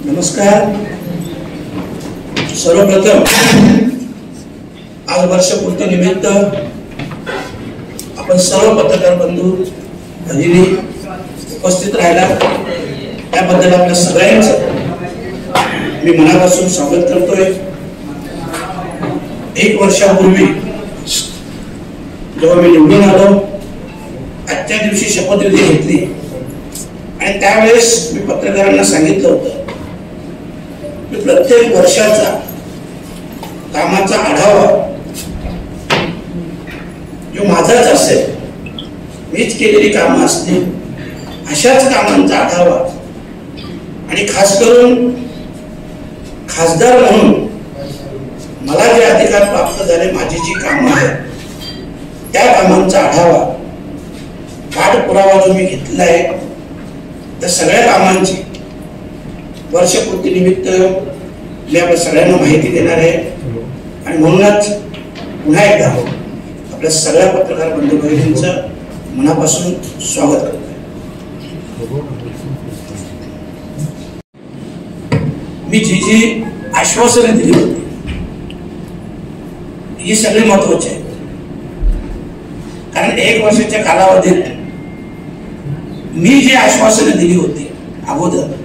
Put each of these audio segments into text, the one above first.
नमस्कार. सर्वप्रथम आज वर्षपूर्ती निमित्त आपण सर्व पत्रकार बंधू भगिनी उपस्थित राहिला त्याबद्दल आपल्या सगळ्यांचं मी मनापासून स्वागत करतोय. 1 वर्षापूर्वी जेव्हा मी निवडून आलो आजच्या दिवशी शपथविधी घेतली आणि त्यावेळेस मी पत्रकारांना सांगितलं होतं की प्रत्येक वर्षाचा कामाचा आढावा जो माझाच असेल, मीच केलेली कामं असतील अशाच कामांचा आढावा आणि खास करून खासदार म्हणून मला जे अधिकार प्राप्त झाले, माझी जी कामं आहेत त्या कामांचा आढावा पाठपुरावा जो मी घेतला आहे त्या सगळ्या कामांची वर्षपूर्ती निमित्त मी आपल्या सगळ्यांना माहिती देणार आहे. आणि म्हणूनच पुन्हा एकदा आपल्या सगळ्या पत्रकार बंधू भगिनींचं मनापासून स्वागत करतोय. मी जी आश्वासने दिली होती ही सगळी महत्वाची आहे, कारण 1 वर्षाच्या कालावधीत मी जी आश्वासने दिली होती अगोदर,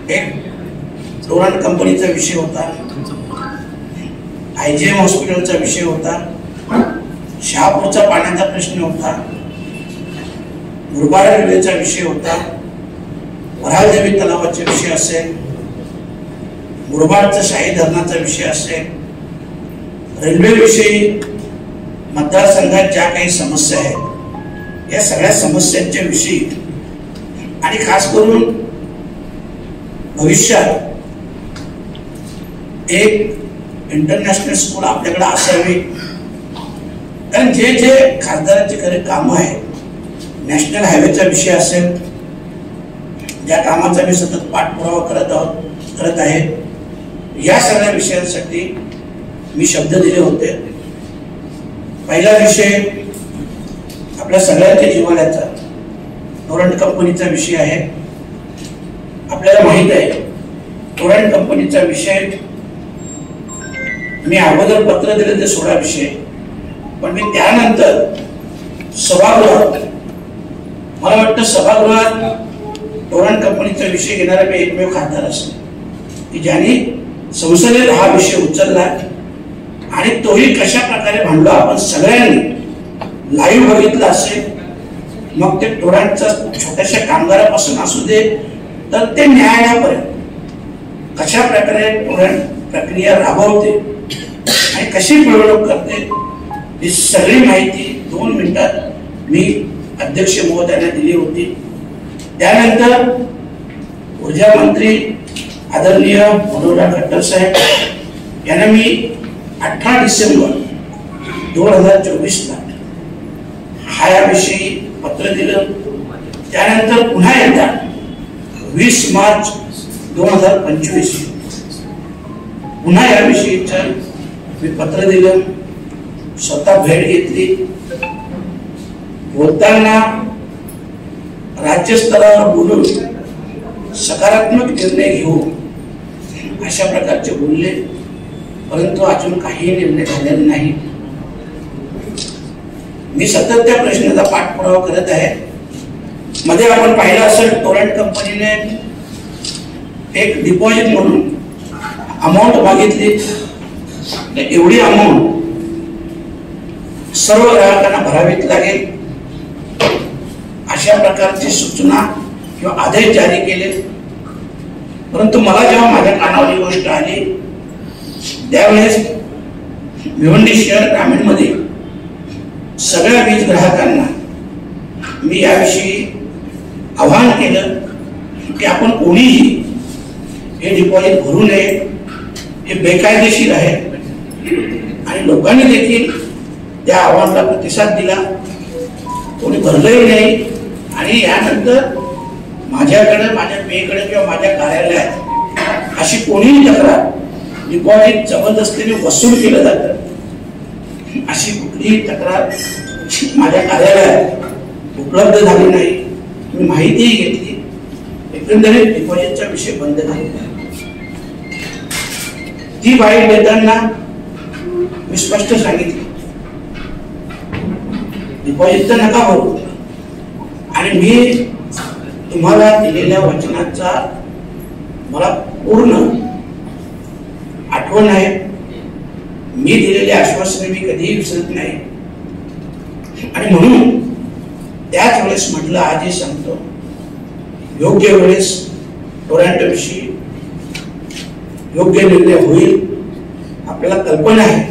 एक डोरांड कंपनीचा विषय होता, IGM हॉस्पिटलचा विषय होता, शहापूरचा पाण्याचा प्रश्न होता, मुरबाड रेल्वेचा विषय होता, वऱ्हाळदेवी तलावाचा विषय असेल, मुरबाडचा शाही धरणाचा विषय असेल, रेल्वेविषयी मतदारसंघात ज्या काही समस्या आहेत या सगळ्या समस्यांच्या विषयी आणि खास करून भविष्यात एक इंटरनॅशनल स्कूल आपल्याकडे असावी, कारण जे जे खासदारांची खरे कामं आहेत, नॅशनल हायवेचा विषय असेल ज्या कामाचा मी सतत पाठपुरावा करत आहे, या सगळ्या विषयांसाठी मी शब्द दिले होते. पहिला विषय आपल्या सगळ्यांच्या जिव्हाळ्याचा डोरांड कंपनीचा विषय आहे. आपल्याला माहित आहे डोरांड कंपनीचा विषय मी अगोदर पत्र दिले ते 16 विषय, पण मी त्यानंतर सभागृहात, मला वाटतं सभागृहात डोरांड कंपनीचा विषय घेणारा मी एकमेव खासदार असेल की ज्यांनी संसदेत हा विषय उचलला आणि तोही कशा प्रकारे भांडला आपण सगळ्यांनी लाईव्ह बघितलं असेल. मग ते डोरांडच्या छोट्याशा कामगारापासून असू दे तर ते न्यायालयापर्यंत कशा प्रकारे डोरांड प्रक्रिया राबवते आणि कशी मिळवणूक करते ही सगळी माहिती 2 मिनिटात मी अध्यक्ष महोदयांना दिली होती. त्यानंतर ऊर्जा मंत्री आदरणीय मनोहरराव खट्टर साहेब यांना मी 18 डिसेंबर 2024 हा याविषयी पत्र दिलं. त्यानंतर पुन्हा एकदा 20 मार्च 2025 पुन्हा याविषयीचं मी पत्र दिलं, स्वतः भेट घेतली. बोलताना राज्यस्तरावर बोलून सकारात्मक निर्णय घेऊ अशा प्रकारचे बोलले, परंतु अजून काही निर्णय झालेला नाही. मी सतत त्या प्रश्नाचा पाठपुरावा करत आहे. मध्ये आपण पाहिलं असेल डोरांड कंपनीने एक डिपॉझिट म्हणून अमाऊंट मागितली, एवढी अमाऊंट सर्व ग्राहकांना भरावीच लागेल अशा प्रकारची सूचना किंवा आदेश जारी केले. परंतु मला जेव्हा माझ्या कानावर ही गोष्ट आली त्यावेळेस भिवंडी शहर ग्रामीण मध्ये सगळ्या वीज ग्राहकांना मी याविषयी आवाहन केलं की आपण कोणीही हे डिपॉझिट भरू नये, हे बेकायदेशीर आहे. आणि लोकांनी देखील त्या आव्हानाला प्रतिसाद दिला, कोणी भरलंही नाही. आणि यानंतर माझ्याकडे, माझ्या पेकडे किंवा माझ्या कार्यालयात अशी कोणीही तक्रार डिपॉझिट जबरदस्तीने वसूल केलं जातं अशी कुठलीही तक्रार माझ्या कार्यालयात उपलब्ध झाली नाही. मी माहितीही घेतली. एकंदरीत डिपॉझिटचा विषय बंद झाला. ती बाईट देताना मी स्पष्ट सांगितलं, डिपॉझिट तर नका भरू, आणि मी तुम्हाला दिलेल्या वचनाचा मला पूर्ण आठवण आहे. मी दिलेले आश्वासने मी कधीही विसरत नाही, आणि म्हणून त्याच वेळेस म्हटलं, आजही सांगतो, योग्य वेळेस टोरॅन्टोविषयी योग्य निर्णय होईल. आपल्याला कल्पना आहे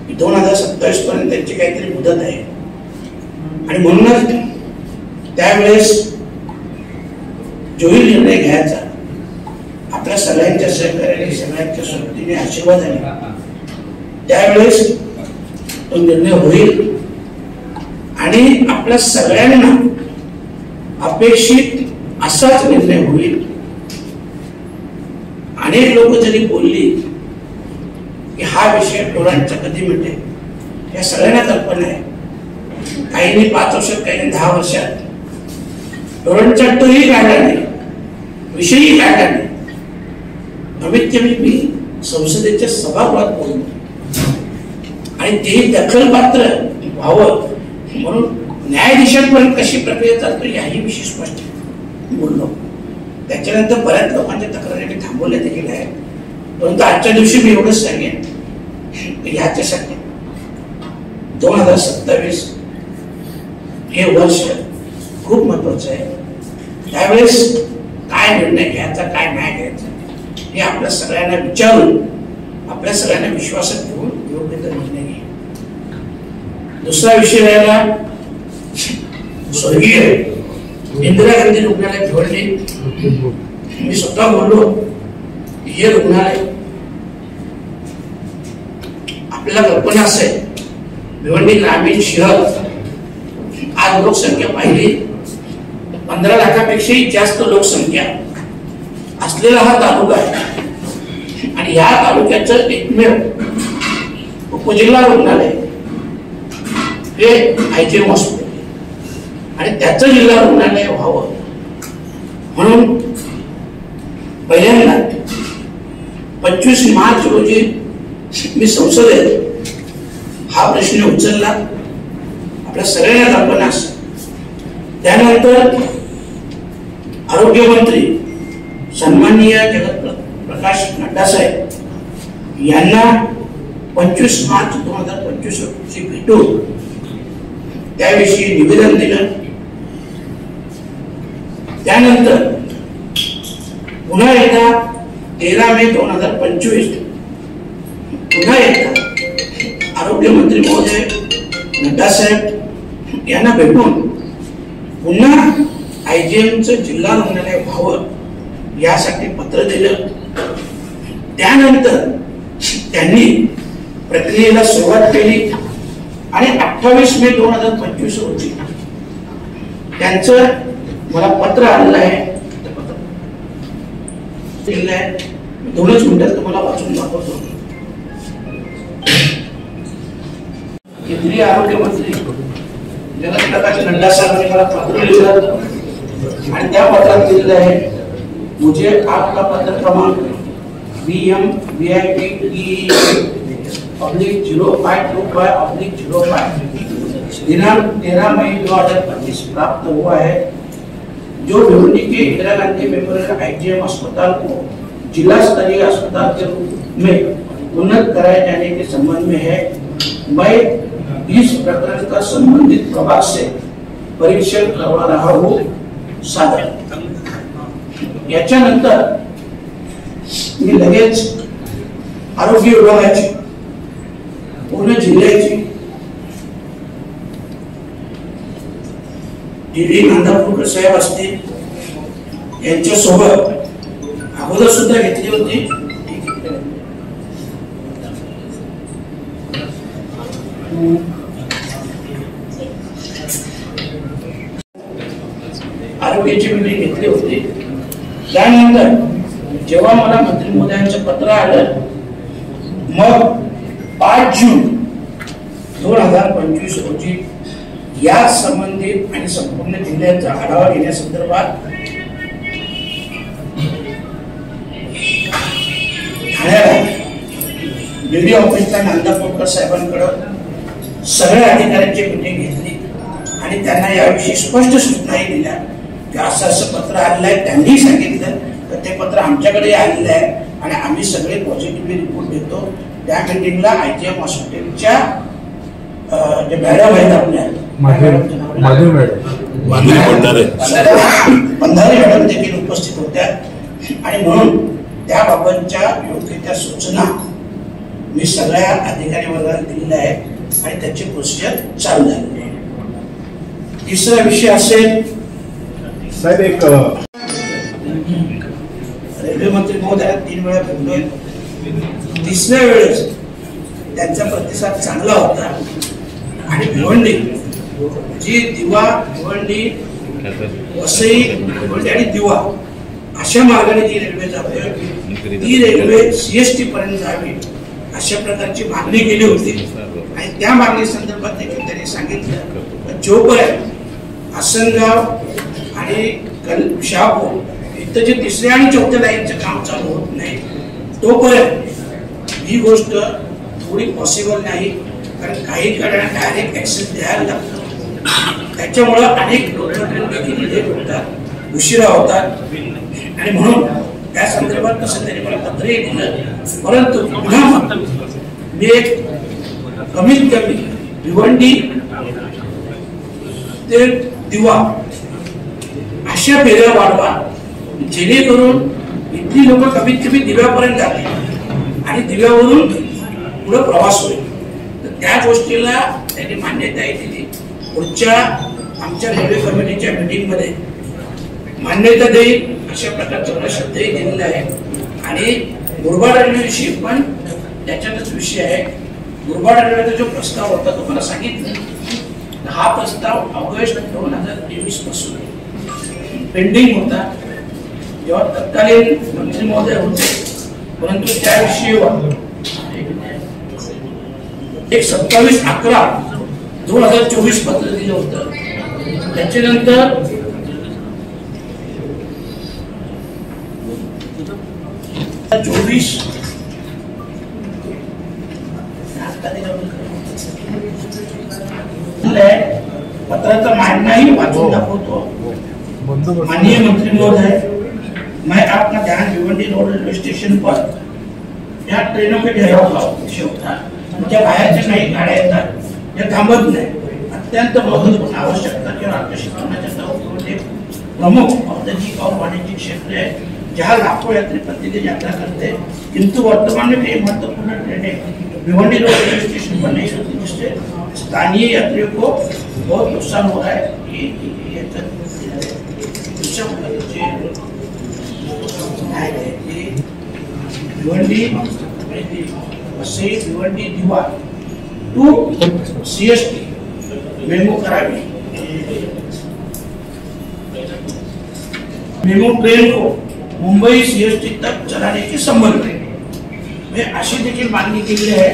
की 2027 पर्यंत त्यांची काहीतरी मुदत आहे, आणि म्हणूनच त्यावेळेस जोही निर्णय घ्यायचा आपल्या सगळ्यांच्या सहकार्याने, सगळ्यांच्या सोबतीने, आशीर्वादाने त्यावेळेस तो निर्णय होईल. आणि आपल्या सगळ्यांना अपेक्षित असाच निर्णय होईल. अनेक लोक जरी बोलली की हा विषय टोरॅन्टचा कधी मिटेल, या सगळ्यांना कल्पना आहे. काहींनी 5 वर्षात, काहींनी 10 वर्षात. टोरॅन्टचा तोही काढला नाही, विषयही काढला नाही. कमीत कमी मी संसदेच्या सभागृहात बोललो, आणि तेही दखलपात्र व्हावं म्हणून न्यायाधीशांपर्यंत कशी प्रक्रिया चालतो याही विषय स्पष्ट बोललो. त्याच्यानंतर बऱ्याच लोकांच्या तक्रारी मी थांबवल्या देखील आहे. परंतु आजच्या दिवशी मी एवढंच सांगेन, याच्यासाठी 2027 हे वर्ष खूप महत्वाचं आहे. त्यावेळेस काय निर्णय घ्यायचा, काय नाही घ्यायचा, हे आपल्या सगळ्यांना विचारून, आपल्या सगळ्यांना विश्वासात घेऊन योग्य तो निर्णय घ्या. दुसरा विषय राहिला स्वर्गीय इंदिरा गांधी रुग्णालय भिवंडी. मी स्वतः बोललो, हे रुग्णालय आपल्याला कल्पना असेल, भिवंडी ग्रामीण शहर आज लोकसंख्या पाहिली 15 लाखापेक्षाही जास्त लोकसंख्या असलेला हा तालुका आहे, आणि या तालुक्याचं एकमेव उपजिल्हा रुग्णालय हे IGM हॉस्पिटल, आणि त्याचं जिल्हा रुग्णालय व्हावं म्हणून पहिल्यांदा 25 मार्च रोजी मी संसदेत हा प्रश्न उचलला. आपल्या सगळ्यांना कल्पना असेल. त्यानंतर आरोग्यमंत्री सन्माननीय जगत प्रकाश नड्डा साहेब यांना 25 मार्च 2025 रोजी भेटून त्याविषयी निवेदन दिलं. त्यानंतर पुन्हा एकदा 13 मे 2025 पुन्हा एकदा आरोग्यमंत्री महोदय नड्डा साहेब यांना भेटून पुन्हा IGMचं जिल्हा रुग्णालय व्हावं यासाठी पत्र दिलं. त्यानंतर त्यांनी प्रक्रियेला सुरुवात केली, आणि 28 मे 2025 रोजी त्यांचं मला पत्र आलेलं आहे. दोनच मिनिटात तुम्हाला वाचून दाखवतो. केंद्रीय आरोग्य मंत्री जगत प्रकाश नड्डा साहेबांनी मला पत्र लिहिलं, आणि त्या पत्रात दिलेलं आहे, मुझे आपका पत्र क्रमांक BM-VIP-E/0525/05 दिनांक 13 मई 2025 प्राप्त हुआ है, जो भिवंडी के इंदिरा गांधी मेमोरियल IGM अस्पताल को जिला स्तरीय अस्पताल के रूप में उन्नत कराए जाने के संबंध में है. मैं इस प्रकरण का संबंधित प्रभाग से परीक्षण करवा रहा हूँ. सादर. याच्यानंतर मी लगेच आरोग्य विभागाची पूर्ण जिल्ह्याची DD नांदापूरकर साहेब असतील यांच्यासोबत अगोदर सुद्धा घेतली होती. आरोग्याची मीटिंग घेतली होती. त्यानंतर जेव्हा मला मंत्री महोदयांचं पत्र आलं, मग 5 जून 2025 रोजी या संबंधित आणि संपूर्ण जिल्ह्याचा आढावा घेण्यासंदर्भात DD ऑफिसला नांदापूरकर साहेबांकडे सगळ्या अधिकाऱ्यांची मीटिंग घेतली आणि त्यांना याविषयी स्पष्ट सूचनाही दिल्या की असं असं पत्र आलेलं आहे. त्यांनी सांगितलं तर ते पत्र आमच्याकडे आलेलं आहे आणि आम्ही सगळे पॉझिटिव्हली रिपोर्ट देतो. त्या मीटिंगला IGM हॉस्पिटलच्या जे मॅडम आहेत आपल्या बंधारे मॅडम देखील उपस्थित होत्या आणि म्हणून त्याबाबतच्या योग्य त्या सूचना मी सगळ्या अधिकारी वर्गाला दिलेल्या आहेत आणि त्याची प्रोसिजर चालू झाली आहे. तिसरा विषय असेल साहेब, एक रेल्वे मंत्री महोदया 3 वेळा भेटलोय. तिसऱ्या वेळेस त्यांचा प्रतिसाद चांगला होता आणि भिवंडी जी दिवा भिवंडी वसई भिवंडी आणि दिवा अशा मार्गाने जी रेल्वे जाते ती रेल्वे CST पर्यंत जावी अशा प्रकारची मागणी केली होती आणि त्या मागणी संदर्भात देखील त्यांनी सांगितलं जोपर्यंत आसनगाव आणि शहापूर इथं जे तिसऱ्या आणि चौथ्या लाईनचं काम चालू होत नाही तोपर्यंत ही गोष्ट थोडी पॉसिबल नाही. कारण काही कडे डायरेक्ट ऍक्सेस द्यायला लागतं. त्याच्यामुळं अनेक लोकल देखील लेट होतात, उशिरा होतात आणि म्हणून त्या संदर्भात तसं त्यांनी मला पत्रही दिलं. परंतु पुन्हा मी एक कमीत कमी भिवंडी ते दिवा अशा फेऱ्या वाढवा जेणेकरून इथली लोक कमीत कमी दिव्यापर्यंत जातील आणि दिव्यावरून पुढे प्रवास होईल. तर त्या गोष्टीला त्यांनी मान्यता दिली. पुढच्या आमच्या रेल्वे कमिटीच्या मीटिंगमध्ये मान्यता देईल अशा प्रकारचा शब्दही दिलेला आहे. आणि मुरबाड रेल्वेविषयी पण त्याच्यातच विषय आहे. मुरबाड रेल्वेचा जो प्रस्ताव होता तुम्हाला सांगितलं हा प्रस्ताव ऑगस्ट 2023 पासून पेंडिंग होता जेव्हा तत्कालीन मंत्री महोदय होते. परंतु त्याविषयी एक 27/11/2024 पत्र दिलं होतं. त्याच्यानंतर पत्राचा मांडणाही वाचून दाखवतो. माननीय मंत्री महोदय, मैं आपका ध्यान भिवंडी रोड रेलवे स्टेशन पर या ट्रेनों के ठहराव का विषय होता. ज्या बाहेरच्या काही गाड्या येतात त्या थांबत नाही. अत्यंत महत्वपूर्ण आवश्यकता किंवा आकर्षित करण्याच्या प्रमुख औद्योगिक और वाणिज्यिक क्षेत्र है जहाँ लाखों यात्री प्रतिदिन यात्रा करते हैं. किंतु वर्तमान में कई महत्वपूर्ण ट्रेनें भिवंडी रोड रेलवे स्टेशन पर नहीं चलती जिससे स्थानीय यात्रियों को बहुत नुकसान हो रहा है. भिवंडी वसई भिवंडी दिवा टू CST मेमो करावी. मेमो ट्रेन को मुंबई CST तक चलाने के संबंध में अशी देखील मागणी केली आहे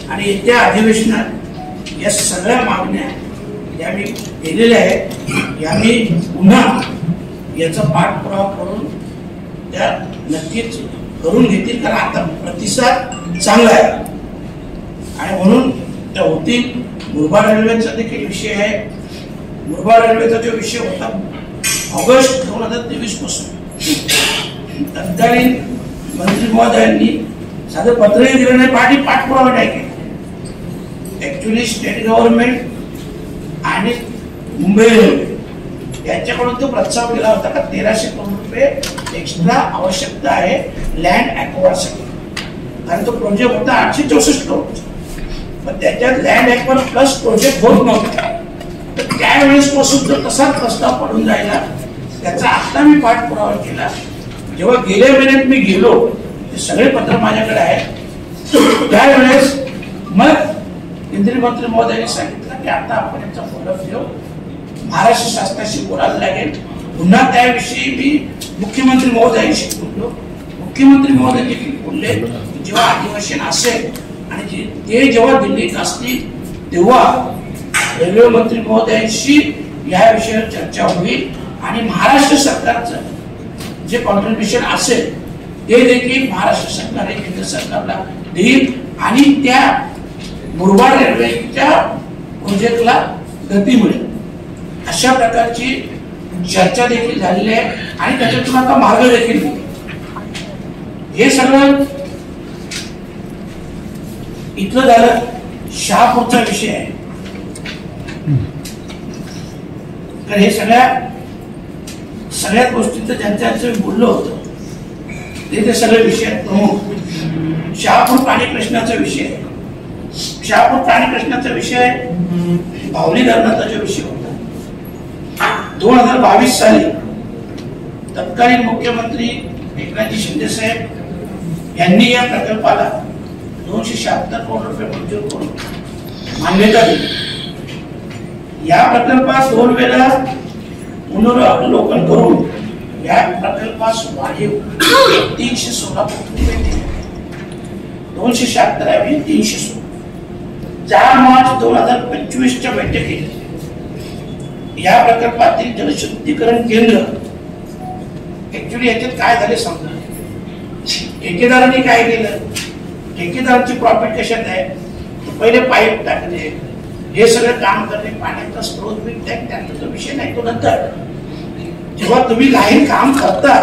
आणि येत्या अधिवेशनात या सगळ्या मागण्या या मी केलेल्या आहेत. या मी पुन्हा याचा पाठपुरावा करून त्या नक्कीच करून घेतील. कारण आता प्रतिसाद चांगला आहे आणि म्हणून त्या होतील. मुरबाड रेल्वेचा देखील विषय आहे. मुरबाड रेल्वेचा जो विषय होता ऑगस्ट 2023 पासून तत्कालीन मंत्री महोदयांनी साधं पत्रही दिलं नाही, पाठपुरावा नाही केला. ऍक्च्युली स्टेट गव्हर्नमेंट आणि मुंबई रेल्वे यांच्याकडून तो प्रस्ताव केला होता का 1300 करोड रुपये एक्स्ट्रा आवश्यकता आहे लँड ॲक्वायरसाठी. कारण तो प्रोजेक्ट होता 864 करोड. पण त्याच्यात लँड ॲक्वायर प्लस प्रोजेक्ट होत नव्हता. तर त्यावेळेस पासून तो तसाच प्रस्ताव पडून राहिला. त्याचा आता मी पाठपुरावा केला. जेव्हा गेल्या महिन्यात मी गेलो ते सगळे पत्र माझ्याकडे आहेत. त्यावेळेस मग केंद्रीय मंत्री महोदयांनी सांगितलं की आता आपण याचा फॉलोअप घेऊ. महाराष्ट्र शासनाशी बोलायला लागेल. पुन्हा त्याविषयी मी मुख्यमंत्री महोदयांशी बोललो. मुख्यमंत्री महोदय देखील बोलले की जेव्हा अधिवेशन असेल आणि ते जेव्हा दिल्लीत असतील तेव्हा रेल्वे मंत्री महोदयांशी या विषयावर चर्चा होईल आणि महाराष्ट्र सरकारचं जे कॉन्ट्रीब्युशन असेल ते देखील महाराष्ट्र सरकार केंद्र सरकारला देईल आणि त्या मुरबाड रेल्वेच्या प्रोजेक्टला गती मिळेल अशा प्रकारची चर्चा देखील झालेली आहे आणि त्याच्यातून आता मार्ग देखील मिळेल. हे सगळं इथलं झालं. शहापूरचा विषय आहे. तर हे सगळ्याच गोष्टींचं ज्यांचं बोललो होतं ते सगळे विषय प्रमुख. शहापूर पाणी प्रश्नाचा विषय आहे. शहापूर पाणी प्रश्नाचा विषय भावली धरणाचा जो विषय होता 2022 साली तत्कालीन मुख्यमंत्री एकनाथजी शिंदे साहेब यांनी या प्रकल्पाला 276 कोटी रुपये मंजूर करून मान्यता दिली. या प्रकल्पास 2 वेळा पुनरावलोकन करून या प्रकल्पास वाढीव 316 कोटी रुपये दिले. 276 ऐवजी 316. 4 मार्च 2025च्या बैठकीत या प्रकल्पातील जलशुद्धीकरण केंद्र ऍक्च्युली याच्यात काय झाले समजा. ठेकेदारांनी काय केलं, ठेकेदारांची प्रॉफिट कशात आहे, पहिले पाईप टाकणे, हे सगळं काम करणे, पाण्याचा स्त्रोत त्यांचा तो विषय नाही, तो नंतर. जेव्हा तुम्ही काही काम करता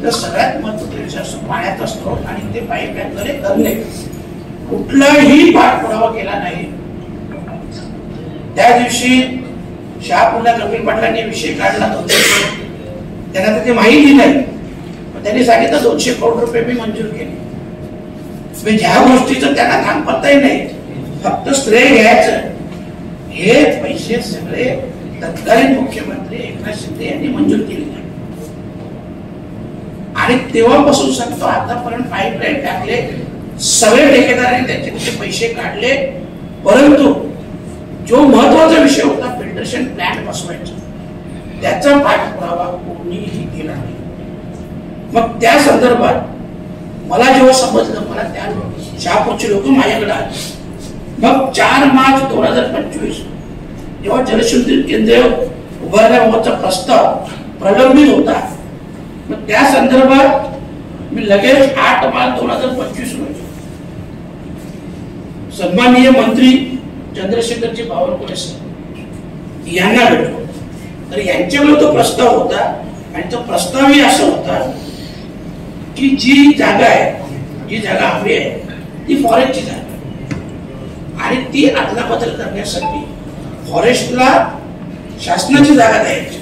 तर सगळ्यात महत्त्वाचा असतो पाण्याचा स्त्रोत आणि ते पाईप वगैरे करणे. कुठलाही पाठपुरावा केला नाही. त्या दिवशी शहापूरला कपिल पाटलांनी विषय काढला होता, त्यांना ते माहिती नाही, त्यांनी सांगितलं 200 कोटी रुपये मी मंजूर केले. ज्या गोष्टीचं त्यांना थांबवताही नाही, फक्त श्रेय घ्यायचं. हे पैसे सगळे तत्कालीन मुख्यमंत्री एकनाथ शिंदे यांनी मंजूर केले आणि तेव्हापासून सांगतो आतापर्यंत पाईपलाईन टाकले, सगळे ठेकेदारांनी त्याचे पैसे काढले. परंतु जो महत्वाचा विषय होता फिल्ट्रेशन प्लॅन्ट बसवायचा त्याचा पाठपुरावा कोणीही केला नाही. मग त्या संदर्भात मला जेव्हा समजलं, मला त्या शहापूरचे लोक माझ्याकडे आले. मग 4 मार्च 2025 जेव्हा जलशुद्धी केंद्र उभारण्याबाबतचा प्रस्ताव प्रलंबित होता, मग त्या संदर्भात मी लगेच 8 मार्च 2025 रोजी सन्माननीय मंत्री चंद्रशेखरजी बावनकुळे सर यांना भेटलो. तर यांच्याकडे तो प्रस्ताव होता आणि तो प्रस्तावही असा होता की जी जागा हवी आहे ती फॉरेस्टची जागा आणि ती अदलाबदल करण्यासाठी फॉरेस्टला शासनाची जागा द्यायची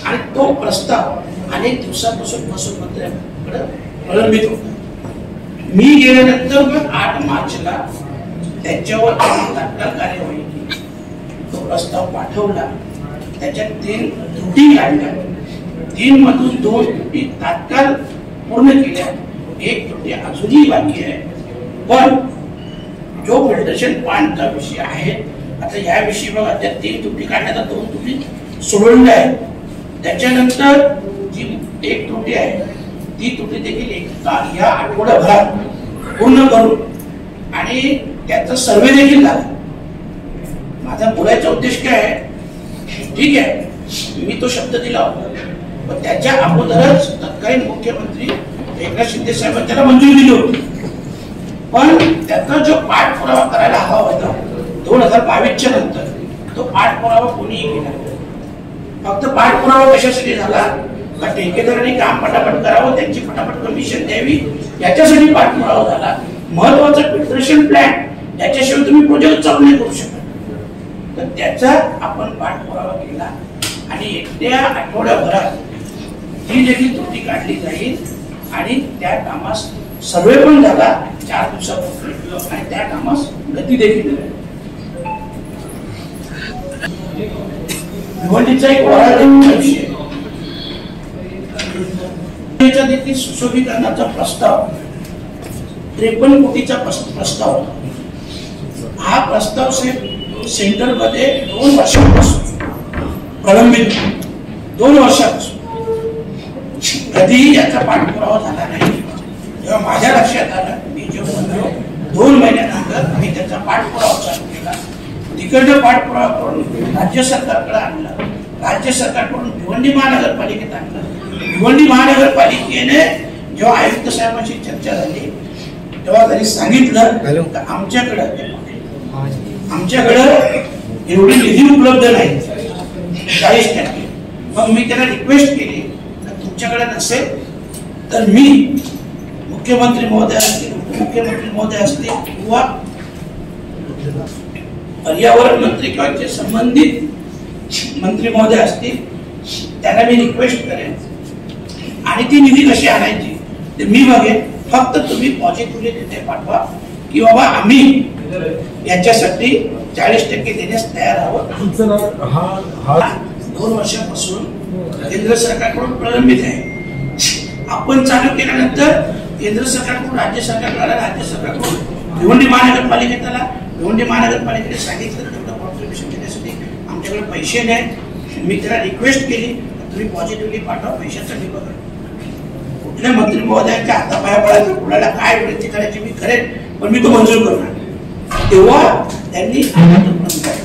आणि तो प्रस्ताव अनेक दिवसापासून महसूल मंत्र्यांकडे प्रलंबित होता. मी गेल्यानंतर मग 8 मार्चला त्याच्यावर तात्काळ कार्यवाही केली. तो प्रस्ताव पाठवला, त्याच्यात 3 त्रुटी काढल्या. 3 मधून 2 त्रुटी तात्काळ पूर्ण केल्या, 1 त्रुटी अजूनही बाकी आहे. पण जो फिल्ट्रेशन प्लांटचा विषय आहे, आता याविषयी बघा त्या 3 त्रुटी काढण्याचा 2 त्रुटी सोडवल्या आहेत. त्याच्यानंतर जी 1 त्रुटी आहे ती त्रुटी देखील या आठवड्याभरात पूर्ण करून आणि त्याचा सर्वे देखील झाला. माझा बोलायचा उद्देश काय आहे, ठीक आहे मी तो शब्द दिला होता, पण त्याच्या अगोदरच तत्कालीन मुख्यमंत्री एकनाथ शिंदे साहेबांनी त्याला मंजुरी दिली होती. पण त्याचा जो पाठपुरावा करायला हवा होता 2022च्या नंतर, तो पाठपुरावा कोणीही केला. फक्त पाठपुरावा कशासाठी झाला, का ठेकेदारांनी काम पटापट करावं, त्यांची पटापट कमिशन द्यावी याच्यासाठी पाठपुरावा झाला. महत्वाचा फिल्ट्रेशन प्लॅन त्याच्याशिवाय तुम्ही प्रोजेक्ट चालू नाही करू शकत. तर त्याचा आपण पाठपुरावा केला आणि एकट्या आठवड्याभरात ही देखील त्रुटी काढली जाईल आणि त्या कामास सर्वे पण झाला 4 दिवसापूर्वी आणि त्या कामास गती देखील मिळाली. भिवंडीचा एक वराडचा विषय देखील सुशोभीकरणाचा प्रस्ताव 53 कोटीचा प्रस्ताव. हा प्रस्ताव सेंटर मध्ये 2 वर्षांपासून प्रलंबित, 2 वर्षापासून कधीही याचा पाठपुरावा झाला नाही. जेव्हा माझ्या लक्षात आलं, मी जेव्हा म्हणलो 2 महिन्यानंतर मी त्याचा पाठपुरावा चालू केला. तिकडनं पाठपुरावा करून राज्य सरकारकडे आणला, राज्य सरकारकडून भिवंडी महानगरपालिकेत आणलं. भिवंडी महानगरपालिकेने जेव्हा आयुक्त साहेबांची चर्चा झाली तेव्हा त्यांनी सांगितलं की आमच्याकडं एवढी निधी उपलब्ध नाही 40%. मग मी त्याला रिक्वेस्ट केली की तुमच्याकडे नसेल तर मी मुख्यमंत्री महोदय असतील, उपमुख्यमंत्री महोदय असतील किंवा पर्यावरण मंत्री किंवा जे संबंधित मंत्री महोदय असतील त्यांना मी रिक्वेस्ट करेन आणि ती निधी कशी आणायची ते मी बघेन. फक्त तुम्ही पॉझिटिव्हली तिथे पाठवा की बाबा आम्ही याच्यासाठी 40% देण्यास तयार आहोत. 2 वर्षापासून केंद्र सरकारकडून प्रलंबित आहे. आपण चालू केल्यानंतर केंद्र सरकारकडून राज्य सरकारला, राज्य सरकारकडून भिवंडी महानगरपालिकेला, भिवंडी महानगरपालिकेने सांगितलं तेवढं कॉन्ट्रीब्युशन देण्यासाठी आमच्याकडे पैसे नाहीत. मी त्याला रिक्वेस्ट केली तुम्ही पॉझिटिव्हली पाठवा, पैशाचा मी बघा. कुठल्या मंत्री महोदयांच्या हातापाया पडायचं, कुणाला काय विनंती करायची मी करेन, पण मी तो मंजूर करणार. तेव्हा त्यांनी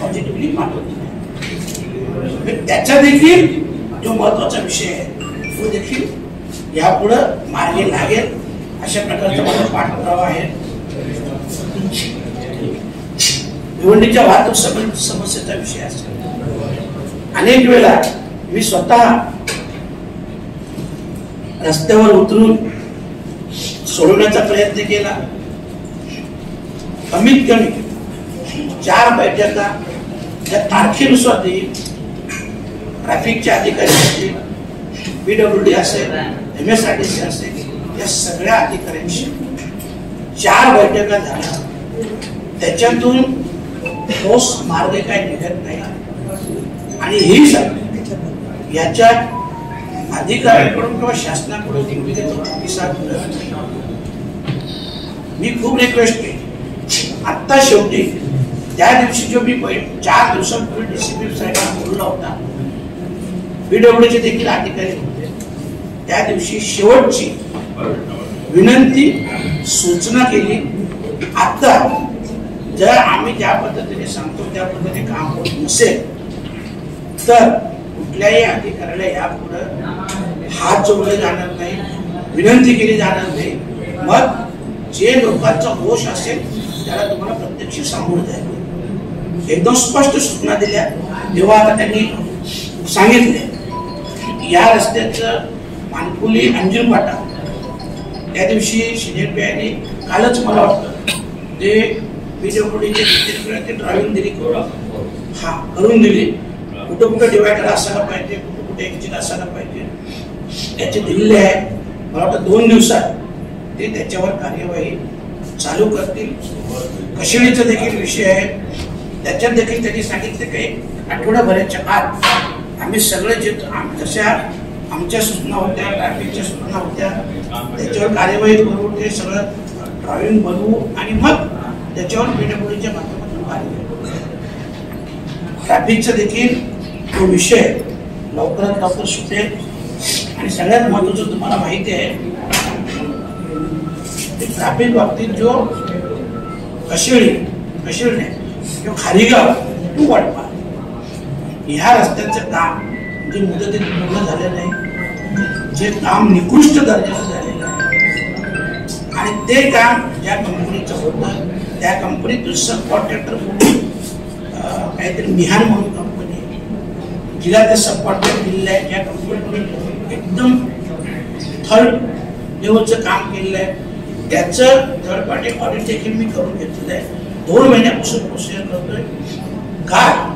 पॉझिटिव्हली पाठवली. त्याचा देखील जो महत्वाचा विषय आहे तो देखील यापुढे मार्गी लागेल अशा प्रकारचा माझा पाठपुरावा आहे. भिवंडीच्या वाहतूक समस्येचा विषय असेल. अनेक वेळा मी स्वतः रस्त्यावर उतरून सोडवण्याचा प्रयत्न केला. कमीत कमी 4 बैठका ज्या तारखेनुसार देईल, ट्रॅफिकचे अधिकारी असतील, PWD असेल, MSRTC असेल, या सगळ्या अधिकाऱ्यांशी 4 बैठका झाल्या. त्याच्यातून ठोस मार्ग काही निघत नाही आणि ही सगळी याच्यात अधिकाऱ्यांकडून किंवा शासनाकडून प्रतिसाद मिळत नाही. मी खूप रिक्वेस्ट केली. आता शेवटी त्या दिवशी जो मी 4 दिवसांपूर्वी DCP साहेबांना बोलला होता, PWDचे देखील अधिकारी होते, त्या दिवशी शेवटची विनंती सूचना केली. आता जर आम्ही ज्या पद्धतीने सांगतो त्या पद्धतीने काम होत नसेल तर कुठल्याही अधिकाऱ्याला यापुढे हात जोडले जाणार नाही, विनंती केली जाणार नाही. मग जे लोकांचा दोष असेल त्याला तुम्हाला प्रत्यक्ष सामोरं जायचं. एकदम स्पष्ट सूचना दिल्या. तेव्हा आता त्यांनी सांगितले या रस्त्याचं मानकुली अंजुन फाटा त्या दिवशी शिनेरप्याने कालच मला वाटतं ते PWDचे ड्रायव्हिंग दिली करून दिली. कुठं कुठं डिवायडर असायला पाहिजे, कुठं कुठे एक्झिट असायला पाहिजे त्याचे दिलेले आहे. मला वाटतं 2 दिवसात ते त्याच्यावर कार्यवाही चालू करतील. कशिळीचा देखील विषय आहे, त्याच्यात देखील त्यांनी सांगितलं की आठवड्याभराच्या आत आम्ही सगळे जे जशा आमच्या सूचना होत्या, ट्रॅफिकच्या सूचना होत्या, त्याच्यावर कार्यवाही करू, ते सगळं ड्रायव्हिंग बनवू आणि मग त्याच्यावर PWDच्या माध्यमातून कार्यवाही करू. ट्रॅफिकचा देखील तो विषय लवकरात लवकर सुटेल. आणि सगळ्यात महत्वाचं तुम्हाला माहिती आहे ट्रॅफिक बाबतीत जो कशिळणे किंवा खारीगाव टू वडपा ह्या रस्त्याचं काम जे मुदतीत पूर्ण झालेलं नाही, जे काम निकृष्ट दर्जाचं झालेलं आहे आणि ते काम ज्या कंपनीचं होतं त्या कंपनीत सब कॉन्ट्रॅक्टर म्हणून काहीतरी मिहान म्हणून कंपनी जिला ते सब कॉन्ट्रॅक्ट दिलेलं आहे, ज्या कंपनीकडून एकदम थर्ड लेवलचं काम केलेलं आहे त्याचं थर्ड पार्टी ऑडिट देखील मी करून घेतलेलं आहे. 2 महिन्यापासून प्रोसिजर करतोय. काल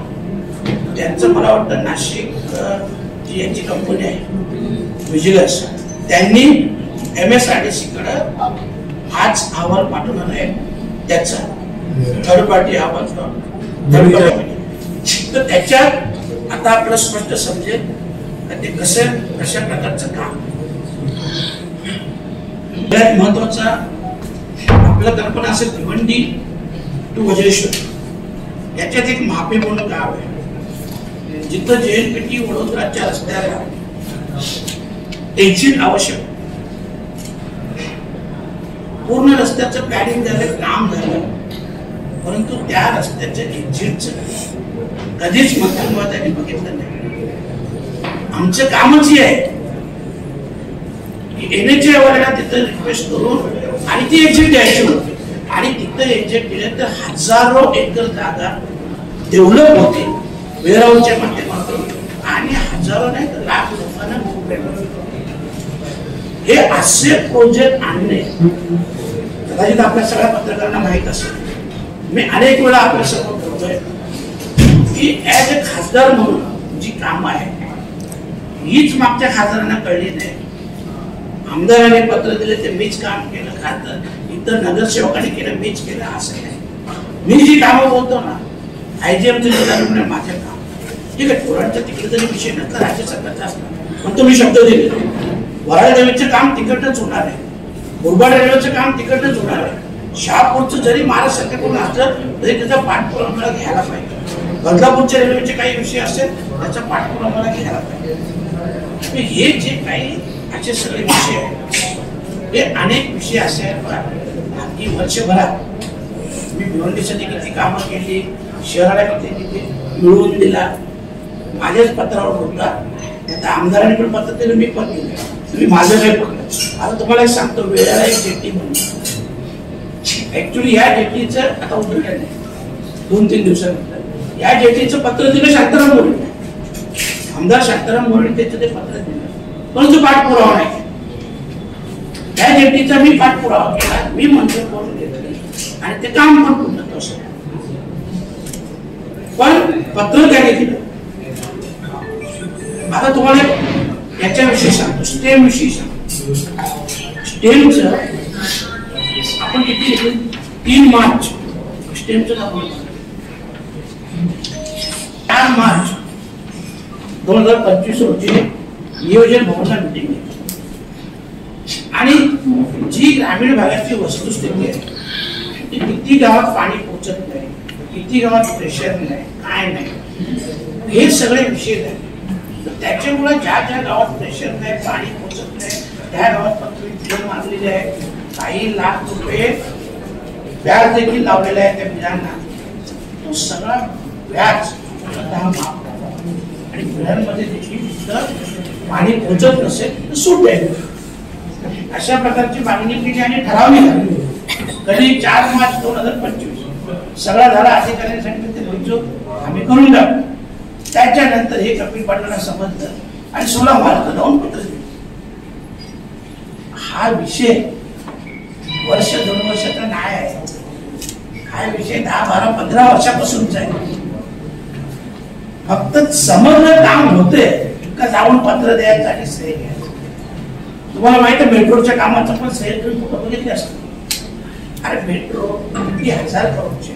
त्यांचं मला वाटतं नाशिक जी यांची कंपनी आहे विजिलन्स त्यांनी MSRTC कडे हाच अहवाल पाठवणार आहे त्याचा थर्ड पार्टी अहवाल. तर त्याच्यात आता आपलं स्पष्ट समजेल ते कशा प्रकारचं काम. सगळ्यात महत्वाचा आपल्याला कल्पना असेल भिवंडी टू वज्रेश्वर याच्यात एक महापे म्हणून गाव आहे जिथं JNPT वडोदराच्या रस्त्याला एक्झिट आवश्यक. पूर्ण रस्त्याचं पॅडिंग झालं, काम झालं, परंतु त्या रस्त्याच्या एक्झिटचं कधीच मंत्रिमंडळाने बघितलं नाही. आमचं कामच हे आहे NHA वाल्याला तिथं रिक्वेस्ट करून आणि ती एक्झिट द्यायची होती आणि तिथं एक्झिट दिले तर हजारो एकर जागा डेव्हलप होते वेअरहाऊसच्या माध्यमातून आणि हजारो नाही तर लाख लोकांना नोकऱ्या मिळतील. हे असे प्रोजेक्ट आणणे कदाचित आपल्या सगळ्या पत्रकारांना माहीत असेल. मी अनेक वेळा आपल्या समोर बोलतोय की ऍज अ खासदार म्हणून जी कामं आहेत हीच मागच्या खासदारांना कळली नाही. आमदारांनी पत्र दिले ते मीच काम केलं, खासदार इतर नगरसेवकांनी केलं मीच केलं असं नाही. मी जी कामं बोलतो ना IGMचं निवडणूक माझं काम ठीक आहे. तोरणच्या तिकडे जरी विषय नसला राज्य सरकारचा असला पण तुम्ही शब्द दिले वराळ रेल्वेचं काम तिकडनंच होणार आहे, मुरबाड रेल्वेचं काम तिकडनंच होणार आहे. शहापूरचं जरी महाराष्ट्र सरकारकडून असलं तरी त्याचा पाठपुरावा मला घ्यायला पाहिजे. बदलापूरच्या रेल्वेचे काही विषय असेल त्याचा पाठपुरावा मला घ्यायला पाहिजे. हे जे काही असे सगळे विषय आहेत हे अनेक विषय असे आहेत की वर्षभरात मी भिवंडीसाठी किती कामं केली, शहराला किती मिळवून दिला, माझ्याच पत्रावर बोलता. आता आमदारांनी पण पत्र दिलं, मी पण दिलं, तुम्ही माझं काही पकडलं. आता तुम्हाला एक सांगतो वेळेला एक जेटी म्हणून ऍक्च्युली या जेटीचं आता उद्घाटन आहे 2-3 दिवसानंतर. या जेटीचं पत्र दिलं शांताराम मोरे, आमदार शांताराम मोरे त्याचं ते पत्र दिलं परंतु पाठपुरावा नाही. त्या जेटीचा मी पाठपुरावा केला, मी मंजूर करून घेतली आणि ते काम पण पूर्ण तसं पण पत्र त्याने दिलं. आता तुम्हाला याच्याविषयी सांगतो, स्टेम विषयी सांगतो. स्टेमचं आपण किती 3 मार्च स्टेमचं 4 मार्च 2025 रोजी नियोजन भवनला मिटिंग घेतली आणि जी ग्रामीण भागाची वस्तुस्थिती आहे ती किती गावात पाणी पोहोचत नाही, किती गावात प्रेशर नाही, काय नाही, हे सगळे विषय आहेत. त्याच्यामुळे ज्या ज्या गावात प्रेशर नाही, पाणी पोहोचत नाही त्या गावात पत्र मारलेले आहे. काही लाख रुपये व्याज देखील लावलेलं आहे त्या बिलांना. तो सगळा व्याज स्वतः माफ करा आणि बिलांमध्ये देखील पाणी पोहोचत नसेल तर सूट द्यावी अशा प्रकारची मागणी केली आणि ठराव निघाला. कधी 4 मार्च 2025 सगळा झाला. अधिकाऱ्यांनी सांगितलं ते मंजूर आम्ही करून टाकू. त्याच्यानंतर हे कपिल पाटलांना समजलं आणि 16 मार्च जाऊन पत्र दिलं. हा विषय वर्ष 2 वर्षाचा नाही आहे, हा विषय 10, 12, 15 वर्षापासूनचा आहे. फक्त समजलं काम होते का जाऊन पत्र द्यायचं आणि श्रेय घ्यायचं. तुम्हाला माहिती आहे मेट्रोच्या कामाचं पण श्रेय तुम्ही कुठं बघितले असतं. अरे मेट्रो किती 1000 करोडचे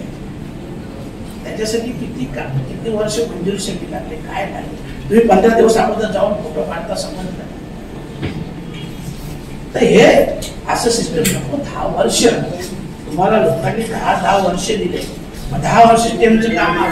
त्याच्यासाठी किती वर्ष मंजुरीसाठी लागले, काय लागले. तुम्ही 15 दिवस अगोदर जाऊन फोटो काढता समजलं. तर हे असं सिस्टम नको. 10 वर्ष तुम्हाला लोकांनी 10 वर्ष दिले, 10 वर्ष त्यांचं काम